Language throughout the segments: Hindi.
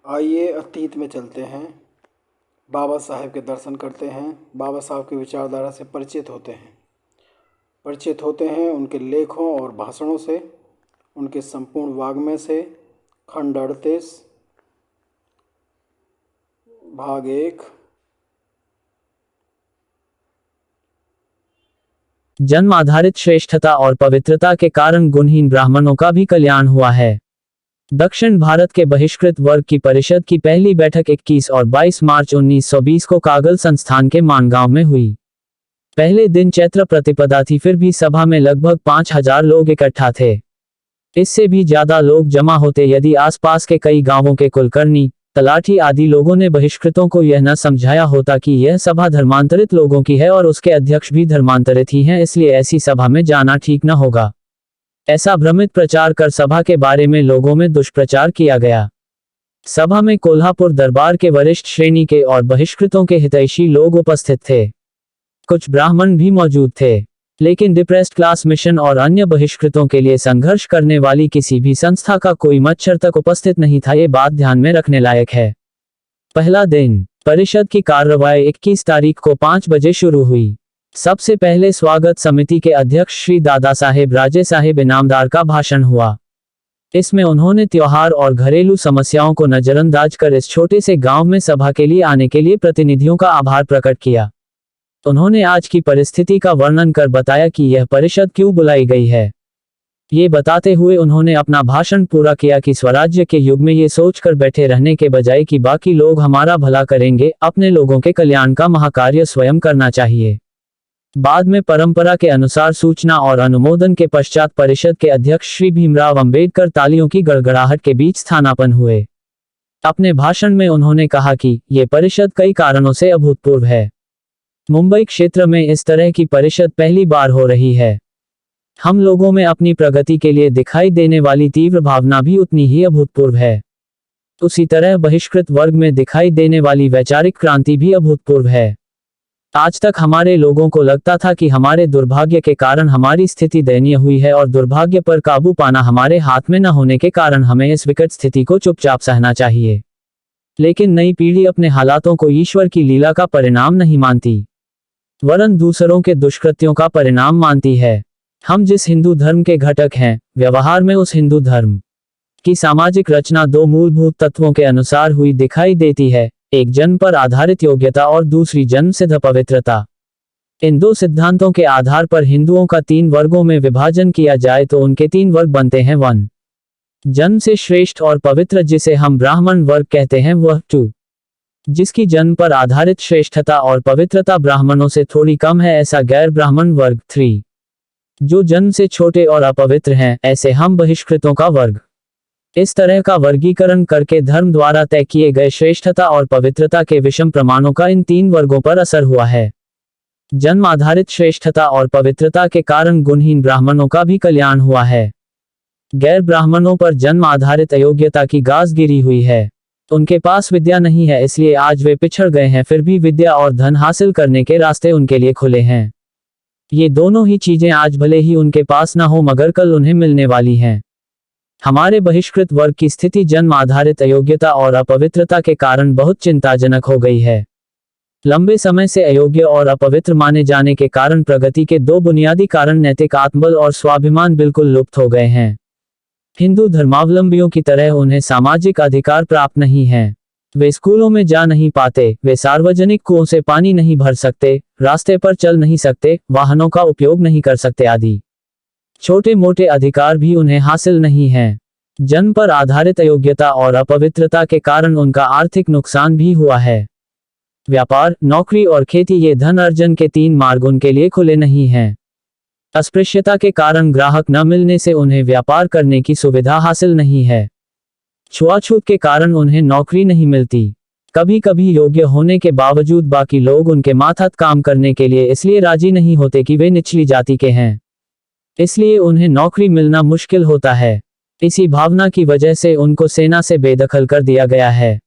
आइए अतीत में चलते हैं, बाबा साहेब के दर्शन करते हैं, बाबा साहब की विचारधारा से परिचित होते हैं उनके लेखों और भाषणों से, उनके संपूर्ण वाङ्मय से। खंड 38 भाग 1। जन्म आधारित श्रेष्ठता और पवित्रता के कारण गुणहीन ब्राह्मणों का भी कल्याण हुआ है। दक्षिण भारत के बहिष्कृत वर्ग की परिषद की पहली बैठक 21 और 22 मार्च 1920 को कागल संस्थान के मानगांव में हुई। पहले दिन चैत्र प्रतिपदा थी, फिर भी सभा में लगभग 5000 लोग इकट्ठा थे। इससे भी ज्यादा लोग जमा होते यदि आसपास के कई गांवों के कुलकर्णी, तलाठी आदि लोगों ने बहिष्कृतों को यह न समझाया होता कि यह सभा धर्मांतरित लोगों की है और उसके अध्यक्ष भी धर्मांतरित ही हैं, इसलिए ऐसी सभा में जाना ठीक न होगा। ऐसा भ्रमित प्रचार कर सभा के बारे में लोगों में दुष्प्रचार किया गया। सभा में कोल्हापुर दरबार के वरिष्ठ श्रेणी के और बहिष्कृतों के हितैषी लोग उपस्थित थे। कुछ ब्राह्मण भी मौजूद थे, लेकिन डिप्रेस्ड क्लास मिशन और अन्य बहिष्कृतों के लिए संघर्ष करने वाली किसी भी संस्था का कोई मच्छर तक उपस्थित नहीं था। ये बात ध्यान में रखने लायक है। पहला दिन परिषद की कार्रवाई 21 तारीख को 5 बजे शुरू हुई। सबसे पहले स्वागत समिति के अध्यक्ष श्री दादा साहेब राजे साहेब इनामदार का भाषण हुआ। इसमें उन्होंने त्योहार और घरेलू समस्याओं को नजरअंदाज कर इस छोटे से गांव में सभा के लिए आने के लिए प्रतिनिधियों का आभार प्रकट किया। उन्होंने आज की परिस्थिति का वर्णन कर बताया कि यह परिषद क्यों बुलाई गई है। ये बताते हुए उन्होंने अपना भाषण पूरा किया कि स्वराज्य के युग में ये सोचकर बैठे रहने के बजाय कि बाकी लोग हमारा भला करेंगे, अपने लोगों के कल्याण का महाकार्य स्वयं करना चाहिए। बाद में परंपरा के अनुसार सूचना और अनुमोदन के पश्चात परिषद के अध्यक्ष श्री भीमराव अंबेडकर तालियों की गड़गड़ाहट के बीच स्थानापन्न हुए। अपने भाषण में उन्होंने कहा कि ये परिषद कई कारणों से अभूतपूर्व है। मुंबई क्षेत्र में इस तरह की परिषद पहली बार हो रही है। हम लोगों में अपनी प्रगति के लिए दिखाई देने वाली तीव्र भावना भी उतनी ही अभूतपूर्व है। उसी तरह बहिष्कृत वर्ग में दिखाई देने वाली वैचारिक क्रांति भी अभूतपूर्व है। आज तक हमारे लोगों को लगता था कि हमारे दुर्भाग्य के कारण हमारी स्थिति दयनीय हुई है और दुर्भाग्य पर काबू पाना हमारे हाथ में न होने के कारण हमें इस विकट स्थिति को चुपचाप सहना चाहिए। लेकिन नई पीढ़ी अपने हालातों को ईश्वर की लीला का परिणाम नहीं मानती, वरन दूसरों के दुष्कृत्यों का परिणाम मानती है। हम जिस हिंदू धर्म के घटक हैं, व्यवहार में उस हिंदू धर्म की सामाजिक रचना दो मूलभूत तत्वों के अनुसार हुई दिखाई देती है, एक जन्म पर आधारित योग्यता और दूसरी जन्म सिद्ध पवित्रता। इन दो सिद्धांतों के आधार पर हिंदुओं का 3 वर्गों में विभाजन किया जाए तो उनके 3 वर्ग बनते हैं। 1 जन्म से श्रेष्ठ और पवित्र, जिसे हम ब्राह्मण वर्ग कहते हैं। वह 2 जिसकी जन्म पर आधारित श्रेष्ठता और पवित्रता ब्राह्मणों से थोड़ी कम है, ऐसा गैर ब्राह्मण वर्ग। 3 जो जन्म से छोटे और अपवित्र हैं, ऐसे हम बहिष्कृतों का वर्ग। इस तरह का वर्गीकरण करके धर्म द्वारा तय किए गए श्रेष्ठता और पवित्रता के विषम प्रमाणों का इन 3 वर्गों पर असर हुआ है। जन्म आधारित श्रेष्ठता और पवित्रता के कारण गुणहीन ब्राह्मणों का भी कल्याण हुआ है। गैर ब्राह्मणों पर जन्म आधारित अयोग्यता की गाज गिरी हुई है। उनके पास विद्या नहीं है, इसलिए आज वे पिछड़ गए हैं, फिर भी विद्या और धन हासिल करने के रास्ते उनके लिए खुले हैं। ये दोनों ही चीजें आज भले ही उनके पास ना हो, मगर कल उन्हें मिलने वाली हैं। हमारे बहिष्कृत वर्ग की स्थिति जन्म आधारित अयोग्यता और अपवित्रता के कारण बहुत चिंताजनक हो गई है। लंबे समय से अयोग्य और अपवित्र माने जाने के कारण प्रगति के 2 बुनियादी कारण नैतिक आत्मबल और स्वाभिमान बिल्कुल लुप्त हो गए हैं। हिंदू धर्मावलंबियों की तरह उन्हें सामाजिक अधिकार प्राप्त नहीं है। वे स्कूलों में जा नहीं पाते, वे सार्वजनिक कुओं से पानी नहीं भर सकते, रास्ते पर चल नहीं सकते, वाहनों का उपयोग नहीं कर सकते आदि छोटे मोटे अधिकार भी उन्हें हासिल नहीं हैं। जन्म पर आधारित अयोग्यता और अपवित्रता के कारण उनका आर्थिक नुकसान भी हुआ है। व्यापार, नौकरी और खेती, ये धन अर्जन के 3 मार्ग उनके लिए खुले नहीं हैं। अस्पृश्यता के कारण ग्राहक न मिलने से उन्हें व्यापार करने की सुविधा हासिल नहीं है। छुआछूत के कारण उन्हें नौकरी नहीं मिलती। कभी कभी योग्य होने के बावजूद बाकी लोग उनके माथत काम करने के लिए इसलिए राजी नहीं होते कि वे निचली जाति के हैं, इसलिए उन्हें नौकरी मिलना मुश्किल होता है। इसी भावना की वजह से उनको सेना से बेदखल कर दिया गया है।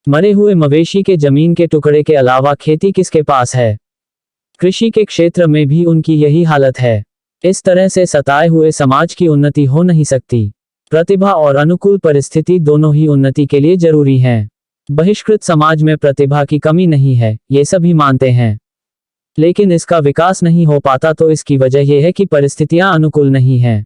मरे हुए मवेशी के जमीन के टुकड़े के अलावा खेती किसके पास है? कृषि के क्षेत्र में भी उनकी यही हालत है। इस तरह से सताए हुए समाज की उन्नति हो नहीं सकती। प्रतिभा और अनुकूल परिस्थिति दोनों ही उन्नति के लिए जरूरी हैं। बहिष्कृत समाज में प्रतिभा की कमी नहीं है, ये सभी मानते हैं, लेकिन इसका विकास नहीं हो पाता, तो इसकी वजह यह है कि परिस्थितियां अनुकूल नहीं हैं।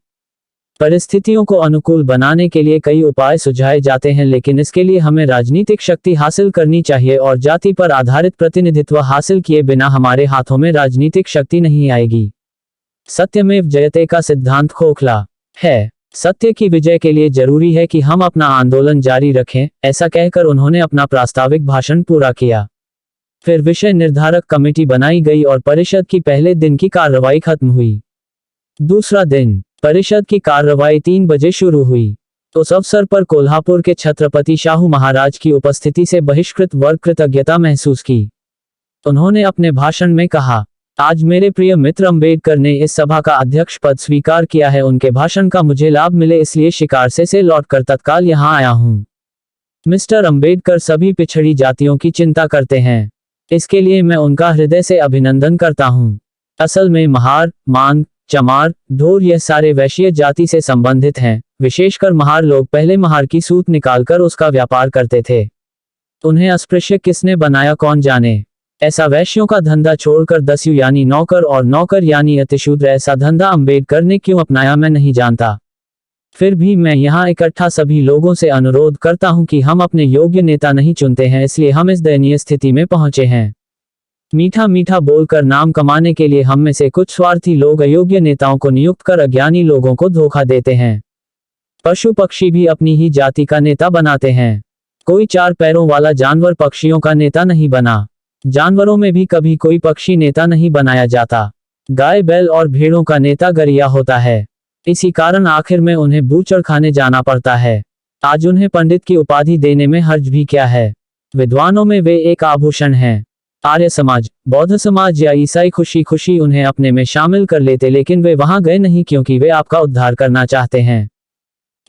परिस्थितियों को अनुकूल बनाने के लिए कई उपाय सुझाए जाते हैं, लेकिन इसके लिए हमें राजनीतिक शक्ति हासिल करनी चाहिए और जाति पर आधारित प्रतिनिधित्व हासिल किए बिना हमारे हाथों में राजनीतिक शक्ति नहीं आएगी। सत्यमेव जयते का सिद्धांत खोखला है। सत्य की विजय के लिए जरूरी है कि हम अपना आंदोलन जारी रखें, ऐसा कहकर उन्होंने अपना प्रास्ताविक भाषण पूरा किया। फिर विषय निर्धारक कमेटी बनाई गई और परिषद की पहले दिन की कार्रवाई खत्म हुई। दूसरा दिन परिषद की कार्रवाई 3 बजे शुरू हुई। उस अवसर पर कोल्हापुर के छत्रपति शाहू महाराज की उपस्थिति से बहिष्कृत वर्ग कृतज्ञता महसूस की। उन्होंने अपने भाषण में कहा, आज मेरे प्रिय मित्र अंबेडकर ने इस सभा का अध्यक्ष पद स्वीकार किया है। उनके भाषण का मुझे लाभ मिले, इसलिए शिकार से लौटकर तत्काल यहाँ आया हूँ। मिस्टर अंबेडकर सभी पिछड़ी जातियों की चिंता करते हैं, इसके लिए मैं उनका हृदय से अभिनंदन करता हूँ। असल में महार, मांग, चमार, ढोर यह सारे वैश्य जाति से संबंधित हैं। विशेषकर महार लोग पहले महार की सूत निकालकर उसका व्यापार करते थे। उन्हें अस्पृश्य किसने बनाया कौन जाने। ऐसा वैश्यों का धंधा छोड़कर दस्यु यानी नौकर और नौकर यानी अतिशूद्र ऐसा धंधा अंबेडकर ने क्यों अपनाया मैं नहीं जानता। फिर भी मैं यहाँ इकट्ठा सभी लोगों से अनुरोध करता हूँ कि हम अपने योग्य नेता नहीं चुनते हैं, इसलिए हम इस दयनीय स्थिति में पहुंचे हैं। मीठा मीठा बोलकर नाम कमाने के लिए हम में से कुछ स्वार्थी लोग अयोग्य नेताओं को नियुक्त कर अज्ञानी लोगों को धोखा देते हैं। पशु पक्षी भी अपनी ही जाति का नेता बनाते हैं। कोई 4 पैरों वाला जानवर पक्षियों का नेता नहीं बना। जानवरों में भी कभी कोई पक्षी नेता नहीं बनाया जाता। गाय, बैल और भेड़ों का नेता गरिया होता है। इसी कारण आखिर में उन्हें बूचड़ खाने जाना पड़ता है। आज उन्हें पंडित की उपाधि देने में हर्ज भी क्या है। विद्वानों में वे एक आभूषण हैं। आर्य समाज, बौद्ध समाज या ईसाई खुशी खुशी उन्हें अपने में शामिल कर लेते, लेकिन वे वहां गए नहीं क्योंकि वे आपका उद्धार करना चाहते हैं।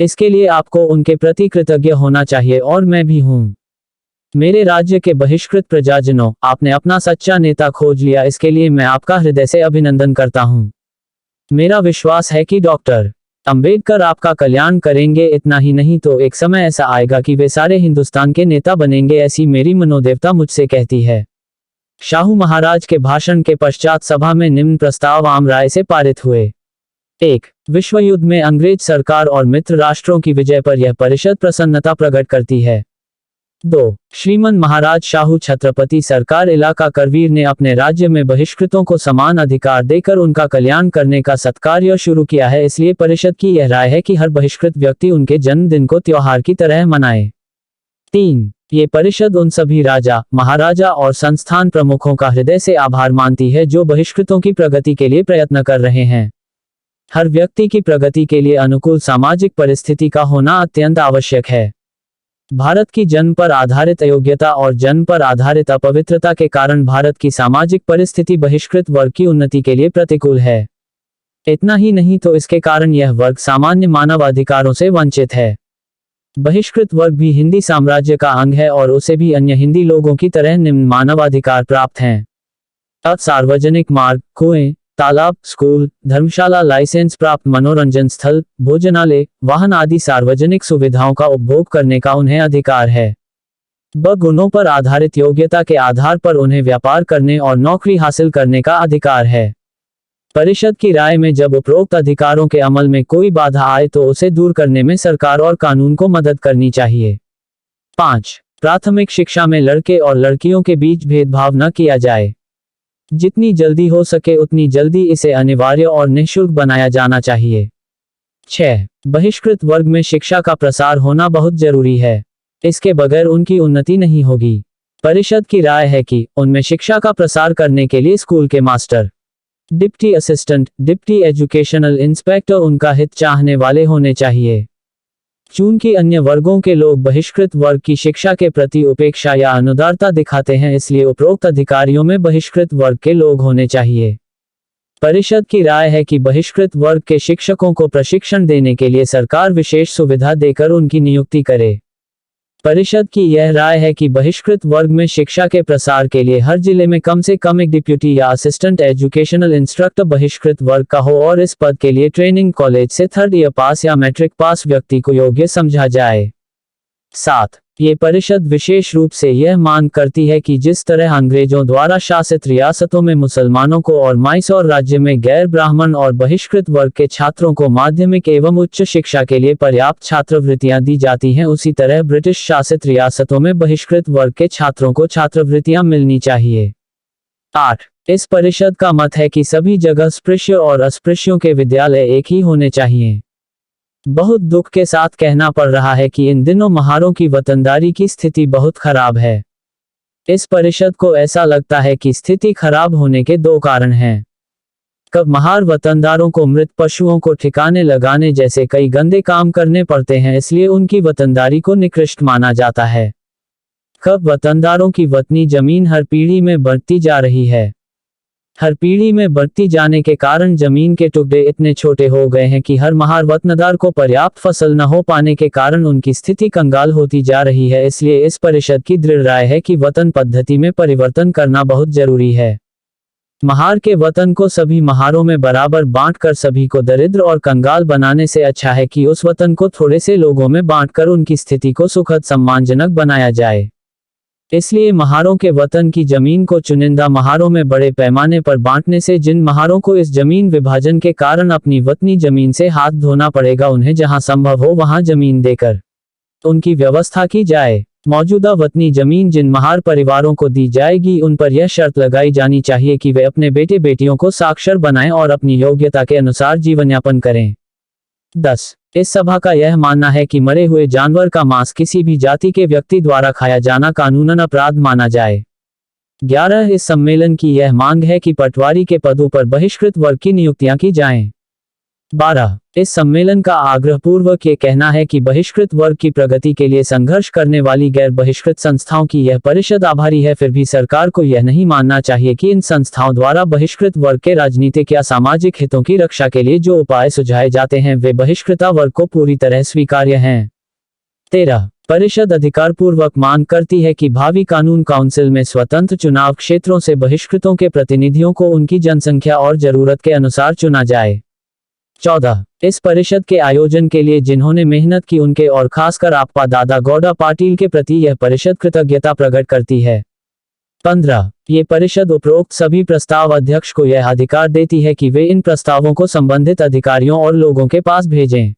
इसके लिए आपको उनके प्रति कृतज्ञ होना चाहिए, और मैं भी हूँ। मेरे राज्य के बहिष्कृत प्रजाजनों, आपने अपना सच्चा नेता खोज लिया, इसके लिए मैं आपका हृदय से अभिनंदन करता हूँ। मेरा विश्वास है कि डॉक्टर अंबेडकर आपका कल्याण करेंगे। इतना ही नहीं तो एक समय ऐसा आएगा कि वे सारे हिंदुस्तान के नेता बनेंगे, ऐसी मेरी मनोदेवता मुझसे कहती है। शाहू महाराज के भाषण के पश्चात सभा में निम्न प्रस्ताव आम राय से पारित हुए। 1. विश्व युद्ध में अंग्रेज सरकार और मित्र राष्ट्रों की विजय पर यह परिषद प्रसन्नता प्रकट करती है। 2. श्रीमन महाराज शाहू छत्रपति सरकार इलाका करवीर ने अपने राज्य में बहिष्कृतों को समान अधिकार देकर उनका कल्याण करने का सत्कार्य शुरू किया है, इसलिए परिषद की यह राय है कि हर बहिष्कृत व्यक्ति उनके जन्मदिन को त्योहार की तरह मनाए। 3. ये परिषद उन सभी राजा, महाराजा और संस्थान प्रमुखों का हृदय से आभार मानती है जो बहिष्कृतों की प्रगति के लिए प्रयत्न कर रहे हैं। हर व्यक्ति की प्रगति के लिए अनुकूल सामाजिक परिस्थिति का होना अत्यंत आवश्यक है। भारत की जन्म पर आधारित अयोग्यता और जन्म पर आधारित अपवित्रता के कारण भारत की सामाजिक परिस्थिति बहिष्कृत वर्ग की उन्नति के लिए प्रतिकूल है। इतना ही नहीं तो इसके कारण यह वर्ग सामान्य मानव अधिकारों से वंचित है। बहिष्कृत वर्ग भी हिंदी साम्राज्य का अंग है और उसे भी अन्य हिंदी लोगों की तरह निम्न मानवाधिकार प्राप्त हैं। अब सार्वजनिक मार्ग, कुएं, तालाब, स्कूल, धर्मशाला, लाइसेंस प्राप्त मनोरंजन स्थल, भोजनालय, वाहन आदि सार्वजनिक सुविधाओं का उपभोग करने का उन्हें अधिकार है। गुणों पर आधारित योग्यता के आधार पर उन्हें व्यापार करने और नौकरी हासिल करने का अधिकार है। परिषद की राय में जब उपरोक्त अधिकारों के अमल में कोई बाधा आए तो उसे दूर करने में सरकार और कानून को मदद करनी चाहिए। 5. प्राथमिक शिक्षा में लड़के और लड़कियों के बीच भेदभाव न किया जाए। जितनी जल्दी हो सके उतनी जल्दी इसे अनिवार्य और निःशुल्क बनाया जाना चाहिए। 6. बहिष्कृत वर्ग में शिक्षा का प्रसार होना बहुत जरूरी है। इसके बगैर उनकी उन्नति नहीं होगी। परिषद की राय है कि उनमें शिक्षा का प्रसार करने के लिए स्कूल के master, deputy assistant, deputy educational inspector उनका हित चाहने वाले होने चाहिए। चूंकि अन्य वर्गों के लोग बहिष्कृत वर्ग की शिक्षा के प्रति उपेक्षा या अनुदारता दिखाते हैं, इसलिए उपरोक्त अधिकारियों में बहिष्कृत वर्ग के लोग होने चाहिए। परिषद की राय है कि बहिष्कृत वर्ग के शिक्षकों को प्रशिक्षण देने के लिए सरकार विशेष सुविधा देकर उनकी नियुक्ति करे। परिषद की यह राय है कि बहिष्कृत वर्ग में शिक्षा के प्रसार के लिए हर जिले में कम से कम एक डिप्यूटी या असिस्टेंट एजुकेशनल इंस्ट्रक्टर बहिष्कृत वर्ग का हो और इस पद के लिए ट्रेनिंग कॉलेज से 3rd ईयर पास या मैट्रिक पास व्यक्ति को योग्य समझा जाए। 7. ये परिषद विशेष रूप से यह मांग करती है कि जिस तरह अंग्रेजों द्वारा शासित रियासतों में मुसलमानों को और मैसूर राज्य में गैर ब्राह्मण और बहिष्कृत वर्ग के छात्रों को माध्यमिक एवं उच्च शिक्षा के लिए पर्याप्त छात्रवृत्तियां दी जाती हैं, उसी तरह ब्रिटिश शासित रियासतों में बहिष्कृत वर्ग के छात्रों को छात्रवृत्तियां मिलनी चाहिए। 8. इस परिषद का मत है कि सभी जगह स्पृश्य और अस्पृश्यों के विद्यालय एक ही होने चाहिए। बहुत दुख के साथ कहना पड़ रहा है कि इन दिनों महारों की वतनदारी की स्थिति बहुत खराब है। इस परिषद को ऐसा लगता है कि स्थिति खराब होने के 2 कारण हैं। कब महार वतनदारों को मृत पशुओं को ठिकाने लगाने जैसे कई गंदे काम करने पड़ते हैं, इसलिए उनकी वतनदारी को निकृष्ट माना जाता है। कब वतनदारों की वतनी जमीन हर पीढ़ी में बढ़ती जा रही है। हर पीढ़ी में बढ़ती जाने के कारण जमीन के टुकड़े इतने छोटे हो गए हैं कि हर महार वतनदार को पर्याप्त फसल न हो पाने के कारण उनकी स्थिति कंगाल होती जा रही है। इसलिए इस परिषद की दृढ़ राय है कि वतन पद्धति में परिवर्तन करना बहुत जरूरी है। महार के वतन को सभी महारों में बराबर बांटकर सभी को दरिद्र और कंगाल बनाने से अच्छा है कि उस वतन को थोड़े से लोगों में बांटकर उनकी स्थिति को सुखद सम्मानजनक बनाया जाए। इसलिए महारों के वतन की जमीन को चुनिंदा महारों में बड़े पैमाने पर बांटने से जिन महारों को इस जमीन विभाजन के कारण अपनी वतनी जमीन से हाथ धोना पड़ेगा, उन्हें जहां संभव हो वहां जमीन देकर उनकी व्यवस्था की जाए। मौजूदा वतनी जमीन जिन महार परिवारों को दी जाएगी, उन पर यह शर्त लगाई जानी चाहिए कि वे अपने बेटे बेटियों को साक्षर बनाएं और अपनी योग्यता के अनुसार जीवनयापन करें। 10. इस सभा का यह मानना है कि मरे हुए जानवर का मांस किसी भी जाति के व्यक्ति द्वारा खाया जाना कानूनन अपराध माना जाए। 11. इस सम्मेलन की यह मांग है कि पटवारी के पदों पर बहिष्कृत वर्ग की नियुक्तियां की जाएं। 12. इस सम्मेलन का आग्रहपूर्वक ये कहना है कि बहिष्कृत वर्ग की प्रगति के लिए संघर्ष करने वाली गैर बहिष्कृत संस्थाओं की यह परिषद आभारी है, फिर भी सरकार को यह नहीं मानना चाहिए कि इन संस्थाओं द्वारा बहिष्कृत वर्ग के राजनीतिक या सामाजिक हितों की रक्षा के लिए जो उपाय सुझाए जाते हैं वे बहिष्कृता वर्ग को पूरी तरह स्वीकार्य हैं। 13. परिषद अधिकारपूर्वक मांग करती है कि भावी कानून काउंसिल में स्वतंत्र चुनाव क्षेत्रों से बहिष्कृतों के प्रतिनिधियों को उनकी जनसंख्या और जरूरत के अनुसार चुना जाए। 14. इस परिषद के आयोजन के लिए जिन्होंने मेहनत की उनके और खासकर आपा दादा गौडा पाटिल के प्रति यह परिषद कृतज्ञता प्रकट करती है। 15. ये परिषद उपरोक्त सभी प्रस्ताव अध्यक्ष को यह अधिकार देती है कि वे इन प्रस्तावों को संबंधित अधिकारियों और लोगों के पास भेजें।